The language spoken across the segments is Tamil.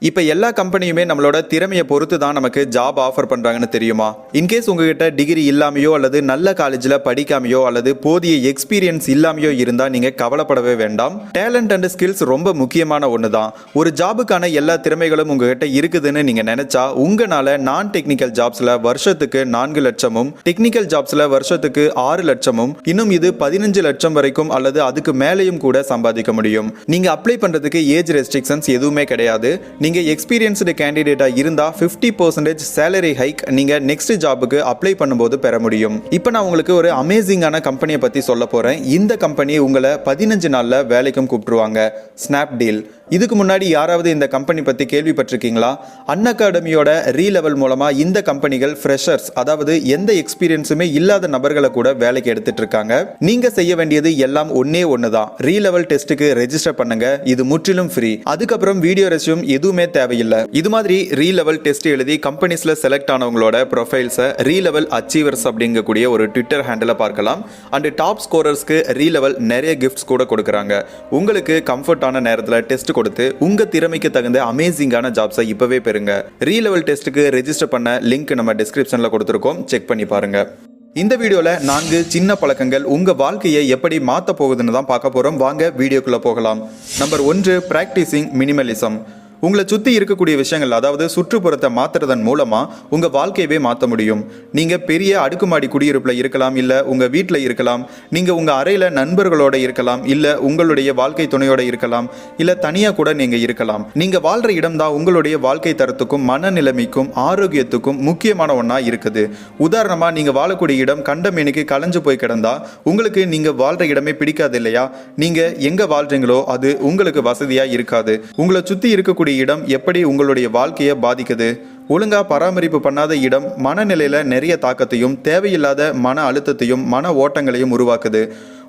இப்போ எல்லா கம்பெனியுமே நம்மளோட திறமையை பொறுத்து தான் நமக்கு ஜாப் ஆஃபர் பண்ணுறாங்கன்னு தெரியுமா? இன்கேஸ் உங்ககிட்ட டிகிரி இல்லாமையோ அல்லது நல்ல காலேஜில் படிக்காமையோ அல்லது போதிய எக்ஸ்பீரியன்ஸ் இல்லாமையோ இருந்தால் நீங்கள் கவலைப்படவே வேண்டாம். டேலண்ட் அண்ட் ஸ்கில்ஸ் ரொம்ப முக்கியமான ஒன்று தான். ஒரு ஜாபுக்கான எல்லா திறமைகளும் உங்ககிட்ட இருக்குதுன்னு நீங்கள் நினைச்சா உங்களால் நான் டெக்னிக்கல் ஜாப்ஸில் வருஷத்துக்கு 4 லட்சமும் டெக்னிக்கல் ஜாப்ஸில் வருஷத்துக்கு 6 லட்சமும் இன்னும் இது 15 லட்சம் வரைக்கும் அல்லது அதுக்கு மேலேயும் கூட சம்பாதிக்க முடியும். நீங்கள் அப்ளை பண்ணுறதுக்கு ஏஜ் ரெஸ்ட்ரிக்ஷன்ஸ் எதுவுமே கிடையாது. நீங்க எக்ஸ்பீரியன்ஸ்டு கேண்டிடேட்டா இருந்தா 50% சேலரி ஹைக் நீங்க நெக்ஸ்ட் ஜாபுக்கு அப்ளை பண்ணும்போது பெற முடியும். இப்போ நான் உங்களுக்கு ஒரு அமேசிங்கான கம்பெனியை பத்தி சொல்ல போறேன். இந்த கம்பெனி உங்களை 15 நாள்ல வேலைக்கும் கூப்பிட்டுருவாங்க. ஸ்னாப்டீல். இதுக்கு முன்னாடி யாராவது இந்த கம்பெனி பத்தி கேள்விப்பட்டிருக்கீங்களா? அன்அகாடமியோட ரீலெவல் மூலமா இந்த கம்பெனிகள் ஃப்ரெஷர்ஸ், அதாவது எந்த எக்ஸ்பீரியன்ஸுமே இல்லாத நபர்களை கூட வேலைக்கு எடுத்துட்டு இருக்காங்க. நீங்க செய்ய வேண்டியது எல்லாம் ஒண்ணே தான். ரீலெவல் டெஸ்ட்டுக்கு ரெஜிஸ்டர் பண்ணுங்க. இது முற்றிலும் ஃப்ரீ. அதுக்கப்புறம் வீடியோ ரெஸ்யூம் எதுவுமே தேவையில்லை. இது மாதிரி ரீலெவல் டெஸ்ட் எழுதி கம்பெனிஸ்ல செலக்ட் ஆனவங்களோட ப்ரொஃபைல்ஸை ரீலெவல் அச்சீவர்ஸ் அப்படிங்கக்கூடிய ஒரு ட்விட்டர் ஹேண்டில் பார்க்கலாம். அண்ட் டாப் ஸ்கோரர்ஸ்க்கு ரீலெவல் நிறைய கிஃப்ட்ஸ் கூட கொடுக்குறாங்க. உங்களுக்கு கம்ஃபர்டான நேரத்தில் டெஸ்ட் கொடுத்து உங்க திறமைக்கு தகுந்த அமேசிங்கான ஜாப்ஸை இப்பவே பெறுங்க. ரீலெவல் டெஸ்ட்டுக்கு ரெஜிஸ்டர் பண்ண லிங்க் நம்ம டிஸ்கிரிப்ஷன்ல கொடுத்துருக்கோம். செக் பண்ணி பாருங்க. இந்த வீடியோல 4 சின்ன பழக்கங்கள் உங்க வாழ்க்கையை எப்படி மாத்த போகுதுன்னு தான் பார்க்க போறோம். வாங்க வீடியோக்குள்ள போகலாம். Number 1, practising minimalism. உங்களை சுற்றி இருக்கக்கூடிய விஷயங்கள், அதாவது சுற்றுப்புறத்தை மாற்றுறதன் மூலமாக உங்கள் வாழ்க்கையவே மாற்ற முடியும். நீங்கள் பெரிய அடுக்குமாடி குடியிருப்பில் இருக்கலாம், இல்லை உங்கள் வீட்டில் இருக்கலாம், நீங்கள் உங்கள் அறையில் நண்பர்களோட இருக்கலாம், இல்லை உங்களுடைய வாழ்க்கை துணையோட இருக்கலாம், இல்லை தனியாக கூட நீங்கள் இருக்கலாம். நீங்கள் வாழ்கிற இடம் தான் உங்களுடைய வாழ்க்கை தரத்துக்கும் மனநிலைமைக்கும் ஆரோக்கியத்துக்கும் முக்கியமான ஒன்றா இருக்குது. உதாரணமாக நீங்கள் வாழக்கூடிய இடம் கண்டமேனிக்கு கலைஞ்சு போய் கிடந்தா உங்களுக்கு நீங்கள் வாழ்கிற இடமே பிடிக்காது இல்லையா? நீங்கள் எங்கே வாழ்கிறீங்களோ அது உங்களுக்கு வசதியாக இருக்காது. உங்களை சுற்றி இருக்கக்கூடிய இடம் எப்படி உங்களுடைய வாழ்க்கையை பாதிக்குது? ஒழுங்கா பராமரிப்பு பண்ணாத இடம் மனநிலையில நிறைய தாக்கத்தையும் தேவையில்லாத மன அழுத்தத்தையும் மன ஓட்டங்களையும் உருவாக்குது.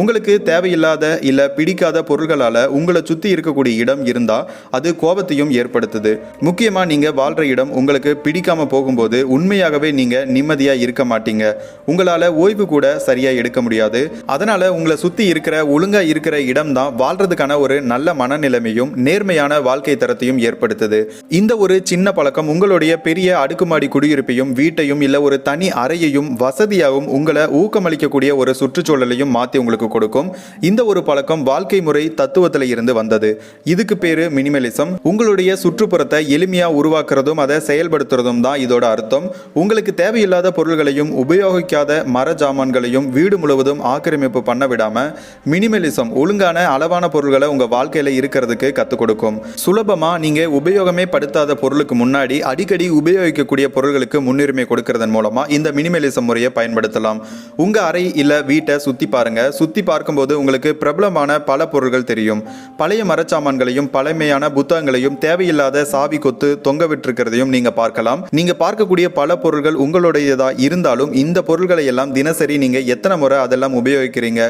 உங்களுக்கு தேவையில்லாத இல்லை பிடிக்காத பொருள்களால் உங்களை சுற்றி இருக்கக்கூடிய இடம் இருந்தால் அது கோபத்தையும் ஏற்படுத்துது. முக்கியமாக நீங்கள் வாழ்கிற இடம் உங்களுக்கு பிடிக்காமல் போகும்போது உண்மையாகவே நீங்கள் நிம்மதியாக இருக்க மாட்டீங்க. உங்களால் ஓய்வு கூட சரியாக எடுக்க முடியாது. அதனால் உங்களை சுற்றி இருக்கிற ஒழுங்காக இருக்கிற இடம் தான் வாழ்கிறதுக்கான ஒரு நல்ல மனநிலைமையும் நேர்மையான வாழ்க்கை தரத்தையும் ஏற்படுத்துது. இந்த ஒரு சின்ன பழக்கம் உங்களுடைய பெரிய அடுக்குமாடி குடியிருப்பையும் வீட்டையும் இல்லை ஒரு தனி அறையையும் வசதியாகவும் உங்களை ஊக்கமளிக்கக்கூடிய ஒரு சுற்றுச்சூழலையும் மாற்றி உங்களுக்கு கொடுக்கும். இந்த ஒரு பழக்கம் வாழ்க்கை முறை தத்துவத்தில் இருந்து வந்தது. இதுக்கு பேரு மினிமலிசம். உங்களுடைய சுற்றுப்புறத்தை எளிமையா உருவாக்குறதும் அதை செயல்படுத்துறதும் தான் இதோட அர்த்தம். உங்களுக்கு தேவையில்லாத பொருள்களையும் உபயோகிக்காத மர ஜாமான்களையும் வீடு முழுவதும் ஆக்கிரமிப்பு பண்ண விடாம மினிமலிசம் ஒழுங்கான அளவான பொருள்களை உங்க வாழ்க்கையில இருக்கிறதுக்கு கற்றுக் கொடுக்கும். சுலபமா நீங்க உபயோகமே படுத்தாத பொருளுக்கு முன்னாடி அடிக்கடி உபயோகிக்கக்கூடிய பொருள்களுக்கு முன்னுரிமை கொடுக்கறதன் மூலமா இந்த மினிமலிசம் முறையை பயன்படுத்தலாம். உங்க அறை இல்ல வீட்டை சுத்தி பாருங்க. சுத்தி பார்க்கும்போது உங்களுக்கு பிரபலமான பல பொருட்கள் தெரியும். பழைய மரச்சாமான்களையும் பழமையான புத்தகங்களையும் தேவையில்லாத சாவி கொத்து தொங்க விட்டிருக்கிறதையும் நீங்க பார்க்கலாம். நீங்க பார்க்கக்கூடிய பல பொருட்கள் உங்களுடையதா இருந்தாலும் இந்த பொருட்களை எல்லாம் தினசரி நீங்க எத்தனை முறை அதெல்லாம் உபயோகிக்கிறீங்க?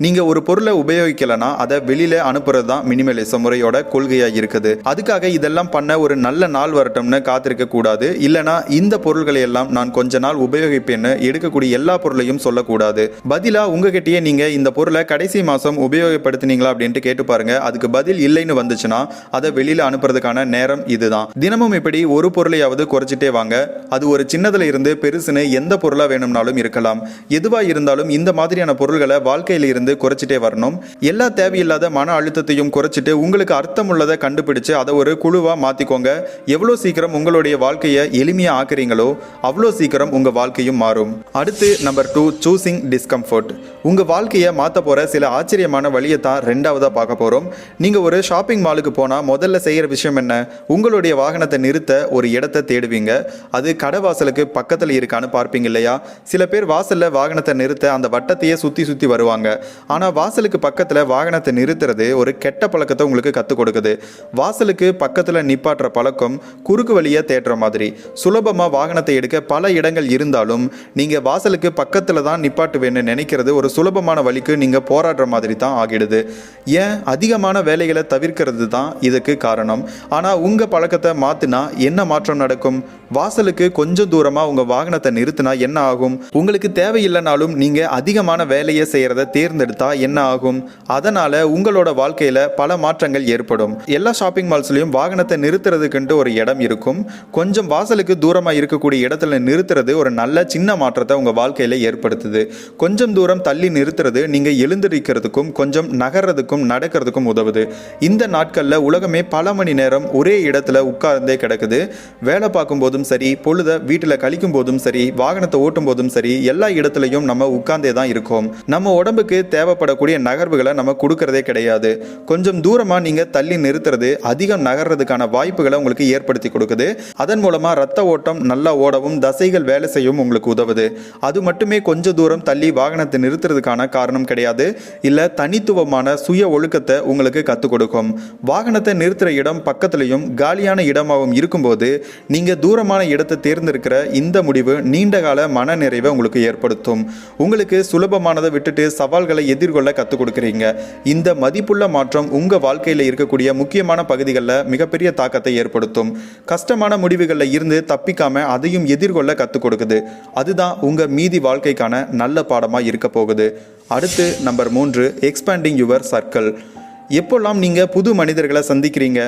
நீங்கள் ஒரு பொருளை உபயோகிக்கலனா அதை வெளியில அனுப்புறது தான் மினிமலிசம் முறையோட கொள்கையாக இருக்குது. அதுக்காக இதெல்லாம் பண்ண ஒரு நல்ல நாள் வரட்டும்னு காத்திருக்க கூடாது. இல்லைனா இந்த பொருள்களை எல்லாம் நான் கொஞ்ச நாள் உபயோகிப்பேன்னு எடுக்கக்கூடிய எல்லா பொருளையும் சொல்லக்கூடாது. பதிலாக உங்ககிட்டயே நீங்கள் இந்த பொருளை கடைசி மாதம் உபயோகப்படுத்தினீங்களா அப்படின்ட்டு கேட்டு பாருங்க. அதுக்கு பதில் இல்லைன்னு வந்துச்சுன்னா அதை வெளியில அனுப்புறதுக்கான நேரம் இதுதான். தினமும் இப்படி ஒரு பொருளையாவது குறைச்சிட்டே வாங்க. அது ஒரு சின்னதுல இருந்து பெருசுன்னு எந்த பொருளா வேணும்னாலும் இருக்கலாம். எதுவா இருந்தாலும் இந்த மாதிரியான பொருள்களை வாழ்க்கையில இருந்து குறைச்சிட்டே வரணும். எல்லா தேவையில்லாத மன அழுத்தத்தையும் குறைச்சிட்டு உங்களுக்கு அர்த்தமுள்ளதை கண்டுபிடிச்சு அதை ஒரு குழுவா மாத்திக்கோங்க. எவ்வளோ சீக்கிரம் உங்களுடைய வாழ்க்கையை எளிமையா ஆக்குறீங்களோ அவ்வளோ சீக்கிரம் உங்க வாழ்க்கையும் மாறும். அடுத்து நம்பர் 2, சூசிங் டிஸ்கம்ஃபர்ட். உங்க வாழ்க்கையை மாத்த போற சில ஆச்சரியமான வழியை தான் 2ஆவதா பார்க்க போறோம். நீங்க ஒரு ஷாப்பிங் மாலுக்கு போனா முதல்ல செய்யற விஷயம் என்ன? உங்களுடைய வாகனத்தை நிறுத்த ஒரு இடத்தை தேடுவீங்க. அது கடைவாசலுக்கு பக்கத்தில் இருக்கான்னு பார்ப்பீங்க இல்லையா? சில பேர் வாசல்ல வாகனத்தை நிறுத்த அந்த வட்டத்தையே சுத்தி சுத்தி வருவாங்க. ஆனால் வாசலுக்கு பக்கத்தில் வாகனத்தை நிறுத்துறது ஒரு கெட்ட பழக்கத்தை உங்களுக்கு கற்றுக் கொடுக்குது. வாசலுக்கு பக்கத்தில் நிப்பாட்டுற பழக்கம் குறுக்கு வழியை தேடுற மாதிரி. சுலபமாக வாகனத்தை எடுக்க பல இடங்கள் இருந்தாலும் நீங்கள் வாசலுக்கு பக்கத்தில் தான் நிப்பாட்டுவேன்னு நினைக்கிறது ஒரு சுலபமான வழிக்கு நீங்கள் போராடுற மாதிரி தான் ஆகிடுது. ஏன்? அதிகமான வேலைகளை தவிர்க்கிறது தான் இதுக்கு காரணம். ஆனால் உங்கள் பழக்கத்தை மாற்றினா என்ன மாற்றம் நடக்கும்? வாசலுக்கு கொஞ்சம் தூரமாக உங்கள் வாகனத்தை நிறுத்தினா என்ன ஆகும்? உங்களுக்கு தேவையில்லைனாலும் நீங்கள் அதிகமான வேலையை செய்கிறத தேர்ந்தெடுத்து தேர்ந்தெடுத்தா என்ன ஆகும்? அதனால உங்களோட வாழ்க்கையில பல மாற்றங்கள் ஏற்படும். எல்லா ஷாப்பிங் மால்ஸ்லயும் வாகனத்தை நிறுத்துறதுக்குன்ட்டு ஒரு இடம் இருக்கும். கொஞ்சம் வாசலுக்கு தூரமா இருக்கக்கூடிய இடத்துல நிறுத்துறது ஒரு நல்ல சின்ன மாற்றத்தை உங்க வாழ்க்கையில ஏற்படுத்துது. கொஞ்சம் தூரம் தள்ளி நிறுத்துறது நீங்க எழுந்திருக்கிறதுக்கும் கொஞ்சம் நகர்றதுக்கும் நடக்கிறதுக்கும் உதவுது. இந்த நாட்கள்ல உலகமே பல மணி நேரம் ஒரே இடத்துல உட்கார்ந்தே கிடக்குது. வேலை பார்க்கும் போதும் சரி, பொழுத வீட்டுல கழிக்கும் போதும் சரி, வாகனத்தை ஓட்டும் போதும் சரி, எல்லா இடத்துலையும் நம்ம உட்கார்ந்தே தான் இருக்கோம். நம்ம உடம்புக்கு தேவைப்படக்கூடிய நகர்வுகளை நம்ம கொடுக்கறதே கிடையாது. கொஞ்சம் தூரமா நீங்க தள்ளி நிறுத்துறது அதிகம் நகர்றதுக்கான வாய்ப்புகளை உங்களுக்கு ஏற்படுத்தி கொடுக்குது. அதன் மூலமா ரத்த ஓட்டம் நல்லா ஓடவும் தசைகள் வேலை செய்யவும் உங்களுக்கு உதவுது. அது மட்டுமே கொஞ்சம் தூரம் தள்ளி வாகனத்தை நிறுத்துறதுக்கான காரணம் கிடையாது. இல்ல தனித்துவமான சுய ஒழுக்கத்தை உங்களுக்கு கற்றுக் கொடுக்கும். வாகனத்தை நிறுத்துற இடம் பக்கத்திலையும் காலியான இடமாகவும் இருக்கும்போது நீங்க தூரமான இடத்தை தேர்ந்தெடுக்கிற இந்த முடிவு நீண்டகால மன நிறைவை உங்களுக்கு ஏற்படுத்தும். உங்களுக்கு சுலபமானதை விட்டுட்டு சவால்களை எதிர்கொள்ள கற்றுக் கொடுக்குறீங்க. இந்த மதிப்புள்ள மாற்றம் உங்க வாழ்க்கையில் இருக்கக்கூடிய முக்கியமான பகுதிகளில் மிகப்பெரிய தாக்கத்தை ஏற்படுத்தும். கஷ்டமான முடிவுகளில் இருந்து தப்பிக்காம அதையும் எதிர்கொள்ள கற்றுக் கொடுக்குது. அதுதான் உங்க மீதி வாழ்க்கைக்கான நல்ல பாடமாக இருக்க போகுது. அடுத்து நம்பர் 3, எக்ஸ்பேண்டிங் யுவர் சர்க்கிள். எப்போல்லாம் நீங்க புது மனிதர்களை சந்திக்கிறீங்க,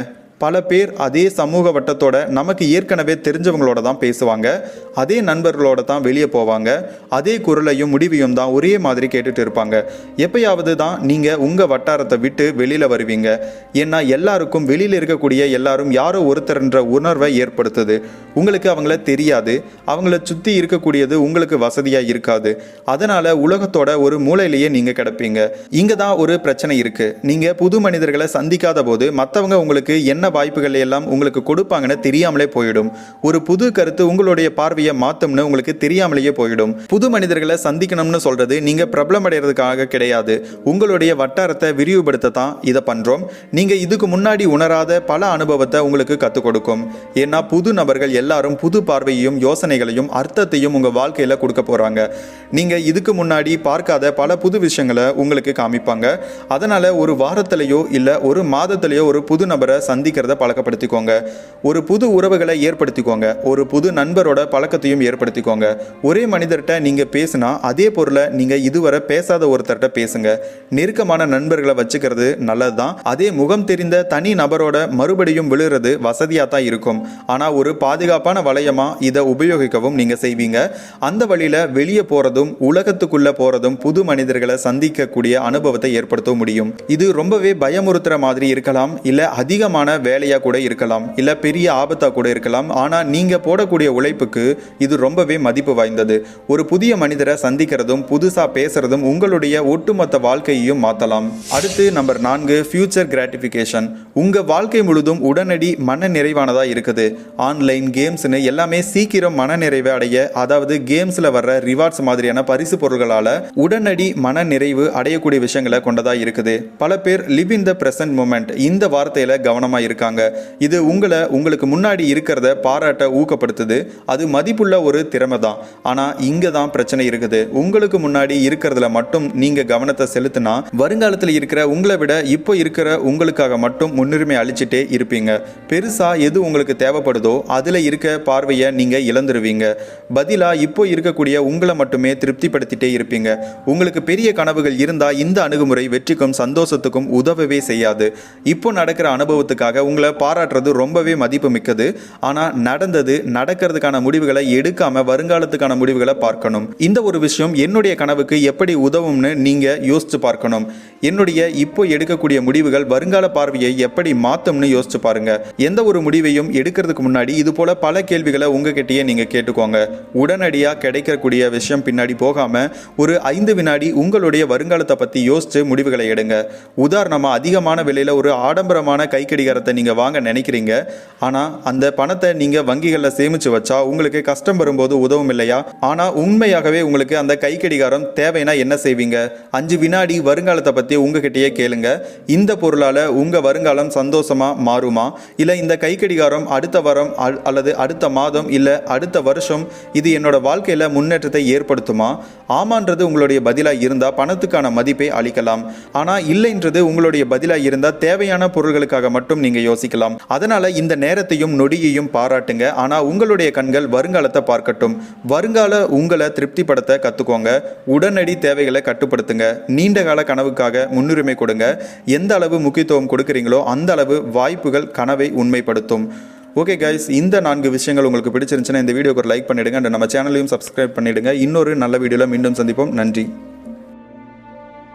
பல பேர் அதே சமூக வட்டத்தோட நமக்கு ஏற்கனவே தெரிஞ்சவங்களோட தான் பேசுவாங்க, அதே நண்பர்களோட தான் வெளியே போவாங்க, அதே குரலையும் முடிவையும் தான் ஒரே மாதிரி கேட்டுட்டு இருப்பாங்க. எப்பயாவது தான் நீங்கள் உங்கள் வட்டாரத்தை விட்டு வெளியில் வருவீங்க. ஏன்னா எல்லாருக்கும் வெளியில் இருக்கக்கூடிய எல்லாரும் யாரோ ஒருத்தர்ன்ற உணர்வை ஏற்படுத்துது. உங்களுக்கு அவங்கள தெரியாது, அவங்கள சுற்றி இருக்கக்கூடியது உங்களுக்கு வசதியாக இருக்காது. அதனால் உலகத்தோட ஒரு மூலையிலேயே நீங்கள் கிடப்பீங்க. இங்கே தான் ஒரு பிரச்சனை இருக்குது. நீங்கள் புது மனிதர்களை சந்திக்காத போது மற்றவங்க உங்களுக்கு என்ன வாய்ப்புகள் எல்லாம் உங்களுக்கு கொடுப்பாங்கன்னு தெரியாமலே போயிடும். ஒரு புது கருத்து உங்களுடைய பார்வையை மாத்தும்னு உங்களுக்கு தெரியாமலேயே போயிடும். புது மனிதர்களை சந்திக்கணும்னு சொல்றது நீங்க பிரபலம் அடைகிறதுக்காக கிடையாது. உங்களுடைய வட்டாரத்தை விரிவுபடுத்த தான் இதை பண்றோம். நீங்க இதுக்கு முன்னாடி உணராத பல அனுபவத்தை உங்களுக்கு கற்றுக் கொடுக்கும். ஏன்னா புது நபர்கள் எல்லாரும் புது பார்வையையும் யோசனைகளையும் அர்த்தத்தையும் உங்க வாழ்க்கையில கொடுக்க போறாங்க. நீங்க இதுக்கு முன்னாடி பார்க்காத பல புது விஷயங்களை உங்களுக்கு காமிப்பாங்க. அதனால ஒரு வாரத்திலேயோ இல்ல ஒரு மாதத்திலேயோ ஒரு புது நபரை சந்திக்கிறத பழக்கப்படுத்திக்கோங்க. ஒரு புது உறவுகளை ஏற்படுத்திக்கோங்க. ஒரு புது நண்பரோட பழக்கத்தையும் ஏற்படுத்திக்கோங்க. ஒரே மனிதர்கிட்ட நீங்க பேசினா அதே பொருளை நீங்க இதுவரை பேசாத ஒருத்தர்கிட்ட பேசுங்க. நெருக்கமான நண்பர்களை வச்சுக்கிறது நல்லதுதான். அதே முகம் தெரிந்த தனி நபரோட மறுபடியும் விழுறது வசதியா தான் இருக்கும். ஆனா ஒரு பாதுகாப்பான வளையமா இதை உபயோகிக்கவும் நீங்க செய்வீங்க. அந்த வழியில வெளியே போறதும் உலகத்துக்குள்ள போறதும் புது மனிதர்களை சந்திக்கக்கூடிய அனுபவத்தை ஏற்படுத்த முடியும். இது ரொம்பவே பயமுறுத்துற மாதிரி இருக்கலாம், இல்ல அதிகமான வேலையா கூட இருக்கலாம், இல்ல பெரிய ஆபத்தா கூட இருக்கலாம். ஆனா நீங்க போடக்கூடிய உழைப்புக்கு இது ரொம்பவே மதிப்பு வாய்ந்தது. ஒரு புதிய மனிதரை சந்திக்கிறதும் புதுசா பேசுறதும் உங்களுடைய ஒட்டுமொத்த வாழ்க்கையையும் மாற்றலாம். அடுத்து நம்பர் 4, ஃபியூச்சர் கிராட்டிஃபிகேஷன். உங்க வாழ்க்கை முழுதும் உடனடி மன நிறைவானதா இருக்குது. ஆன்லைன் கேம்ஸ்னு எல்லாமே சீக்கிரம் மன நிறைவை அடைய, அதாவது கேம்ஸ்ல வர்ற ரிவார்ட்ஸ் மாதிரியான பரிசு பொருள்களால உடனடி மன நிறைவு அடையக்கூடிய விஷயங்களை கொண்டதா இருக்குது. பல பேர் live in the present moment இந்த வார்த்தையில கவனமா இருக்காங்க. இது உங்களுக்கு முன்னாடி இருக்கிறத பாராட்ட ஊக்கப்படுத்துது. அது மதிப்புள்ள ஒரு திறமை தான். ஆனா இங்க தான் பிரச்சனை இருக்குது. உங்களுக்கு முன்னாடி இருக்கிறதுல மட்டும் நீங்க கவனத்தை செலுத்தினா வருங்காலத்தில் இருக்கிற உங்களை விட இப்போ இருக்கிற உங்களுக்காக மட்டும் முன்னுரிமை அளிச்சுட்டே இருப்பீங்க. பெருசா எது உங்களுக்கு தேவைப்படுதோ அதுல இருக்க பார்வையை நீங்க இழந்துருவீங்க. பதிலா இப்போ இருக்கக்கூடிய உங்களை மட்டுமே திருப்திப்படுத்திட்டே இருப்பீங்க. உங்களுக்கு பெரிய கனவுகள் இருந்தா இந்த அணுகுமுறை வெற்றிக்கும் சந்தோஷத்துக்கும் உதவவே செய்யாது. இப்போ நடக்கிற அனுபவத்துக்காக உங்களை பாராட்டுறது ரொம்பவே மதிப்பு மிக்கது. ஆனா நடக்கிறதுக்கான முடிவுகளை எடுக்காம வருங்காலத்துக்கான முடிவுகளை பார்க்கணும். இந்த ஒரு விஷயம் என்னுடைய கனவுக்கு எப்படி உதவும்னு நீங்க யோசிச்சு பார்க்கணும். என்னுடைய இப்போ எடுக்கக்கூடிய முடிவுகள் வருங்கால பார்வையை எப்படி மாத்தும்னு யோசிச்சு பாருங்க. எந்த ஒரு முடிவையும் எடுக்கிறதுக்கு முன்னாடி இது போல பல கேள்விகளை உங்ககிட்டயே நீங்க கேட்டுக்கோங்க. உடனடியா கிடைக்கக்கூடிய விஷயம் பின்னாடி போகாம ஒரு 5 வினாடி உங்களுடைய வருங்காலத்தை பத்தி யோசிச்சு முடிவுகளை எடுங்க. உதாரணமா அதிகமான விலையில ஒரு ஆடம்பரமான கைக்கடிகாரத்தை நீங்க வாங்க நினைக்கிறீங்க. ஆனா அந்த பணத்தை நீங்க வங்கிகள்ல சேமிச்சு வச்சா உங்களுக்கு கஷ்டம் வரும்போது உதவும் இல்லையா? ஆனா உண்மையாகவே உங்களுக்கு அந்த கைக்கடிகாரம் தேவைன்னா என்ன செய்வீங்க? 5 வினாடி வருங்காலத்தை பத்தி பற்றி உங்ககிட்டயே கேளுங்க. இந்த பொருளால் உங்கள் வருங்காலம் சந்தோஷமாக மாறுமா, இல்லை இந்த கைக்கடிகாரம் அடுத்த வாரம் அல்லது அடுத்த மாதம் இல்லை அடுத்த வருஷம் இது என்னோட வாழ்க்கையில் முன்னேற்றத்தை ஏற்படுத்துமா? ஆமான்றது உங்களுடைய பதிலாக இருந்தால் பணத்துக்கான மதிப்பை அளிக்கலாம். ஆனால் இல்லைன்றது உங்களுடைய பதிலாக இருந்தால் தேவையான பொருள்களுக்காக மட்டும் நீங்கள் யோசிக்கலாம். அதனால் இந்த நேரத்தையும் நொடியையும் பாராட்டுங்க. ஆனால் உங்களுடைய கண்கள் வருங்காலத்தை பார்க்கட்டும். வருங்கால உங்களை திருப்திப்படுத்த கற்றுக்கோங்க. உடனடி தேவைகளை கட்டுப்படுத்துங்க. நீண்ட கால கனவுக்காக முன்னுரிமை கொடுங்க. எந்த அளவு முக்கியத்துவம் கொடுக்குறீங்களோ அந்த அளவு வாய்ப்புகள் கனவை உண்மைப்படுத்தும். ஓகே கைஸ், இந்த 4 விஷயங்கள் உங்களுக்கு பிடிச்சிருந்துச்சுன்னா இந்த வீடியோக்கு ஒரு லைக் பண்ணிடுங்க. நம்ம சேனலையும் சப்ஸ்கிரைப் பண்ணிடுங்க. இன்னொரு நல்ல வீடியோவில் மீண்டும் சந்திப்போம். நன்றி.